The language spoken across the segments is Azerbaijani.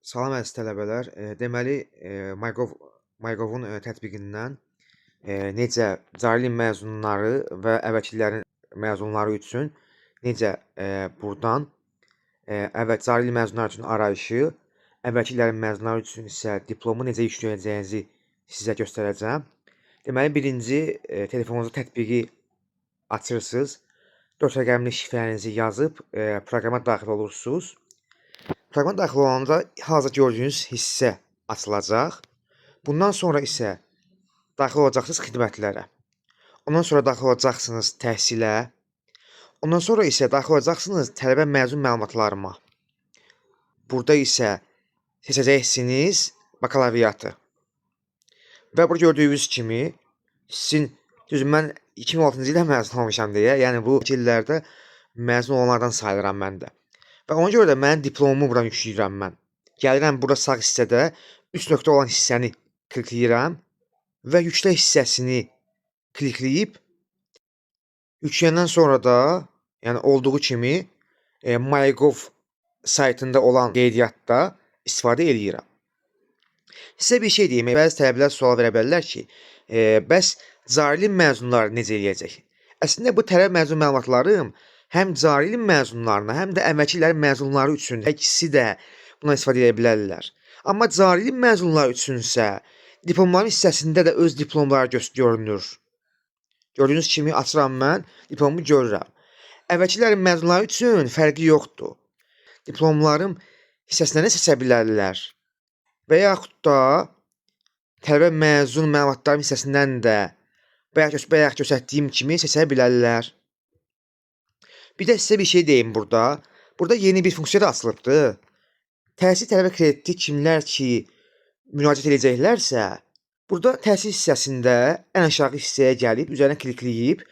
Salam əziz tələbələr. Deməli, MyGov-un tətbiqindən necə cari il məzunları və əvvəlki illərin məzunları üçün necə burdan cari il məzunları üçün arayışı, əvvəlki illərin məzunları üçün isə diplomu necə yükləyəcəyinizi sizə göstərəcəm. Deməli, birinci telefonunuza tətbiqi açırsınız. 4 rəqəmli şifrənizi yazıb proqrama daxil olursunuz. Proqrama daxil olanda hazır gördüyünüz hissə açılacaq. Bundan sonra isə daxil olacaqsınız xidmətlərə. Ondan sonra daxil olacaqsınız təhsilə. Ondan sonra isə daxil olacaqsınız tələbə məzun məlumatlarıma. Burada isə seçəcəksiniz bakalavriatı. Və burada gördüyünüz kimi sizin mən 2006-cı ildə məzun olmuşam deyə, yəni bu illərdə məzun olanlardan sayılıram mən də. Və ona görə də mənim diplomumu buradan yükləyirəm mən. Gəlirəm burada sağ hissədə 3 nöqtə olan hissəni klikləyirəm və yüklə hissəsini klikləyib yükləyəndən sonra da, yəni olduğu kimi MyGov saytında olan qeydiyyatda istifadə eləyirəm. Sizə bir şey deyim, bəzi tələbələr sual verə bilərlər ki, bəs cari il məzunları necə eləyəcək? Əslində bu tələbə məzun məlumatlarım həm cari ilin məzunlarına, həm də əvvəlki illərin məzunları üçün hər ikisi də buna istifadə edə bilərlər. Amma cari ilin məzunları üçünsə diplomların hissəsində də öz diplomları görünür. Gördüyünüz kimi açıram mən, diplomumu görürəm. Əvvəlki illərin məzunları üçün fərqi yoxdur. Diplomlarım hissəsindən də seçə bilərlər. Və yaxud da tələbə məzun məlumatlarım hissəsindən də bayaq göstərdiyim kimi seçə bilərlər. Bir də sizə bir şey deyim burada. Burada yeni bir funksiya da açılıbdır. Təhsil tələbə krediti kimlər ki müraciət edəcəklərsə, burada təhsil hissəsində ən aşağı hissəyə gəlib, üzərinə klikləyib,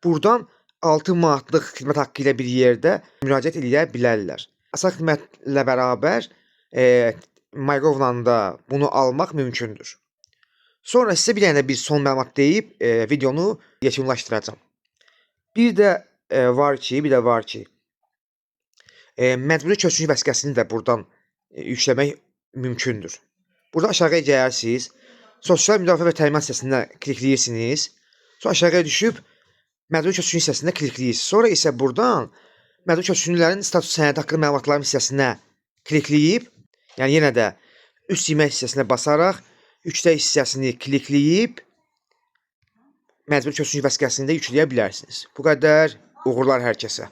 buradan 6 manatlıq xidmət haqqı ilə bir yerdə müraciət edə bilərlər. Asas xidmətlə bərabər MyGov-la da bunu almaq mümkündür. Sonra sizə bir dənə də bir son məlumat deyib videonu yekunlaşdıracağam. Bir də var ki, məcburi köçürücü vəsiqəsini də buradan yükləmək mümkündür. Burada aşağıya gələrsiniz, sosial müdafiə və təminat hissəsində klikləyirsiniz, sonra aşağıya düşüb məcburi köçürücü hissəsində klikləyirsiniz. Sonra isə buradan məcburi köçürücülərin status sənədi haqqında məlumatların hissəsinə klikləyib, yəni yenə də üst qiymət hissəsinə basaraq yüklə hissəsini klikləyib məcburi köçürücü vəsiqəsini də yükləyə bilərsiniz. Bu qədər. Uğurlar hər kəsə.